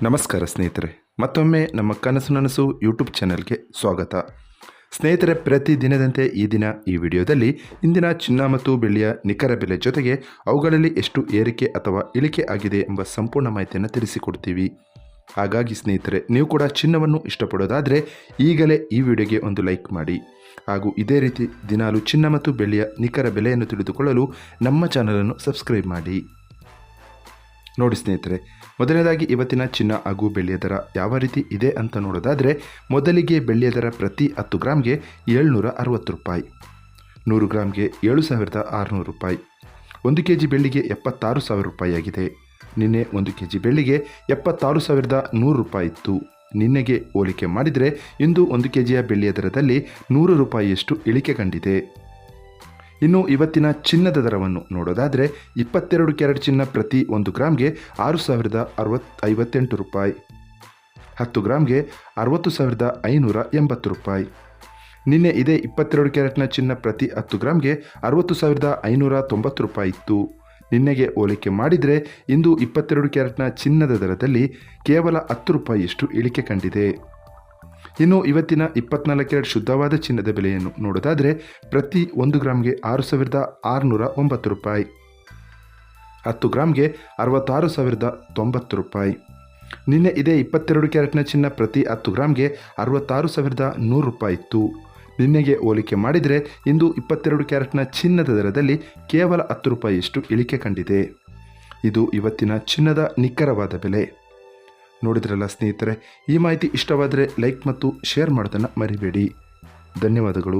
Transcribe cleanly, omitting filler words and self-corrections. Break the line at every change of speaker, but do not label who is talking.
ನಮಸ್ಕಾರ ಸ್ನೇಹಿತರೆ, ಮತ್ತೊಮ್ಮೆ ನಮ್ಮ ಕನಸು ನನಸು ಯೂಟ್ಯೂಬ್ ಚಾನೆಲ್ಗೆ ಸ್ವಾಗತ. ಸ್ನೇಹಿತರೆ, ಪ್ರತಿದಿನದಂತೆ ಈ ದಿನ ಈ ವಿಡಿಯೋದಲ್ಲಿ ಇಂದಿನ ಚಿನ್ನ ಮತ್ತು ಬೆಳ್ಳಿಯ ನಿಖರ ಬೆಲೆ ಜೊತೆಗೆ ಅವುಗಳಲ್ಲಿ ಎಷ್ಟು ಏರಿಕೆ ಅಥವಾ ಇಳಿಕೆ ಆಗಿದೆ ಎಂಬ ಸಂಪೂರ್ಣ ಮಾಹಿತಿಯನ್ನು ತಿಳಿಸಿಕೊಡ್ತೀವಿ. ಹಾಗಾಗಿ ಸ್ನೇಹಿತರೆ, ನೀವು ಕೂಡ ಚಿನ್ನವನ್ನು ಇಷ್ಟಪಡೋದಾದರೆ ಈಗಲೇ ಈ ವಿಡಿಯೋಗೆ ಒಂದು ಲೈಕ್ ಮಾಡಿ. ಹಾಗೂ ಇದೇ ರೀತಿ ದಿನಾಲು ಚಿನ್ನ ಮತ್ತು ಬೆಳ್ಳಿಯ ನಿಖರ ಬೆಲೆಯನ್ನು ತಿಳಿದುಕೊಳ್ಳಲು ನಮ್ಮ ಚಾನಲನ್ನು ಸಬ್ಸ್ಕ್ರೈಬ್ ಮಾಡಿ. ನೋಡಿ ಸ್ನೇಹಿತರೆ, ಮೊದಲನೇದಾಗಿ ಇವತ್ತಿನ ಚಿನ್ನ ಹಾಗೂ ಬೆಳ್ಳಿಯ ದರ ಯಾವ ರೀತಿ ಇದೆ ಅಂತ ನೋಡೋದಾದರೆ, ಮೊದಲಿಗೆ ಬೆಳ್ಳಿಯ ದರ ಪ್ರತಿ 10 ಗ್ರಾಮ್ಗೆ 760 ರೂಪಾಯಿ, 100 ಗ್ರಾಮ್ಗೆ 7600 ರೂಪಾಯಿ, 1 ಕೆಜಿ ಬೆಳ್ಳಿಗೆ 76,000 ರೂಪಾಯಿ ಆಗಿದೆ. ನಿನ್ನೆ 1 ಕೆಜಿ ಬೆಳ್ಳಿಗೆ 76,100 ರೂಪಾಯಿ ಇತ್ತು. ನಿನ್ನೆಗೆ ಹೋಲಿಕೆ ಮಾಡಿದರೆ ಇಂದು 1 ಕೆಜಿಯ ಬೆಳ್ಳಿಯ ದರದಲ್ಲಿ 100 ರೂಪಾಯಿಯಷ್ಟು ಇಳಿಕೆ ಕಂಡಿದೆ. ಇನ್ನು ಇವತ್ತಿನ ಚಿನ್ನದ ದರವನ್ನು ನೋಡೋದಾದರೆ, 22 ಕ್ಯಾರೆಟ್ ಚಿನ್ನ ಪ್ರತಿ 1 ಗ್ರಾಮ್ಗೆ 6,058 ರೂಪಾಯಿ, 10 ಗ್ರಾಮ್ಗೆ 60,580 ರೂಪಾಯಿ. ನಿನ್ನೆ ಇದೇ 22 ಕ್ಯಾರೆಟ್ನ ಚಿನ್ನ ಪ್ರತಿ 10 ಗ್ರಾಮ್ಗೆ 60,590 ರೂಪಾಯಿ ಇತ್ತು. ನಿನ್ನೆಗೆ ಹೋಲಿಕೆ ಮಾಡಿದರೆ ಇಂದು 22 ಕ್ಯಾರೆಟ್ನ ಚಿನ್ನದ ದರದಲ್ಲಿ ಕೇವಲ 10 ರೂಪಾಯಿಯಷ್ಟು ಇಳಿಕೆ ಕಂಡಿದೆ. ಇನ್ನು ಇವತ್ತಿನ 24 ಕ್ಯಾರೆಟ್ ಶುದ್ಧವಾದ ಚಿನ್ನದ ಬೆಲೆಯನ್ನು ನೋಡೋದಾದರೆ, ಪ್ರತಿ 1 ಗ್ರಾಮ್ಗೆ 6,609 ರೂಪಾಯಿ, 10 ಗ್ರಾಮ್ಗೆ 66,090 ರೂಪಾಯಿ. ನಿನ್ನೆ ಇದೇ 22 ಕ್ಯಾರೆಟ್ನ ಚಿನ್ನ ಪ್ರತಿ 10 ಗ್ರಾಮ್ಗೆ 66,100 ರೂಪಾಯಿ ಇತ್ತು. ನಿನ್ನೆಗೆ ಹೋಲಿಕೆ ಮಾಡಿದರೆ ಇಂದು 22 ಕ್ಯಾರೆಟ್ನ ಚಿನ್ನದ ದರದಲ್ಲಿ ಕೇವಲ 10 ರೂಪಾಯಿಯಷ್ಟು ಇಳಿಕೆ ಕಂಡಿದೆ. ಇದು ಇವತ್ತಿನ ಚಿನ್ನದ ನಿಖರವಾದ ಬೆಲೆ. ನೋಡಿದ್ರಲ್ಲ ಸ್ನೇಹಿತರೆ, ಈ ಮಾಹಿತಿ ಇಷ್ಟವಾದರೆ ಲೈಕ್ ಮತ್ತು ಶೇರ್ ಮಾಡೋದನ್ನು ಮರಿಬೇಡಿ. ಧನ್ಯವಾದಗಳು.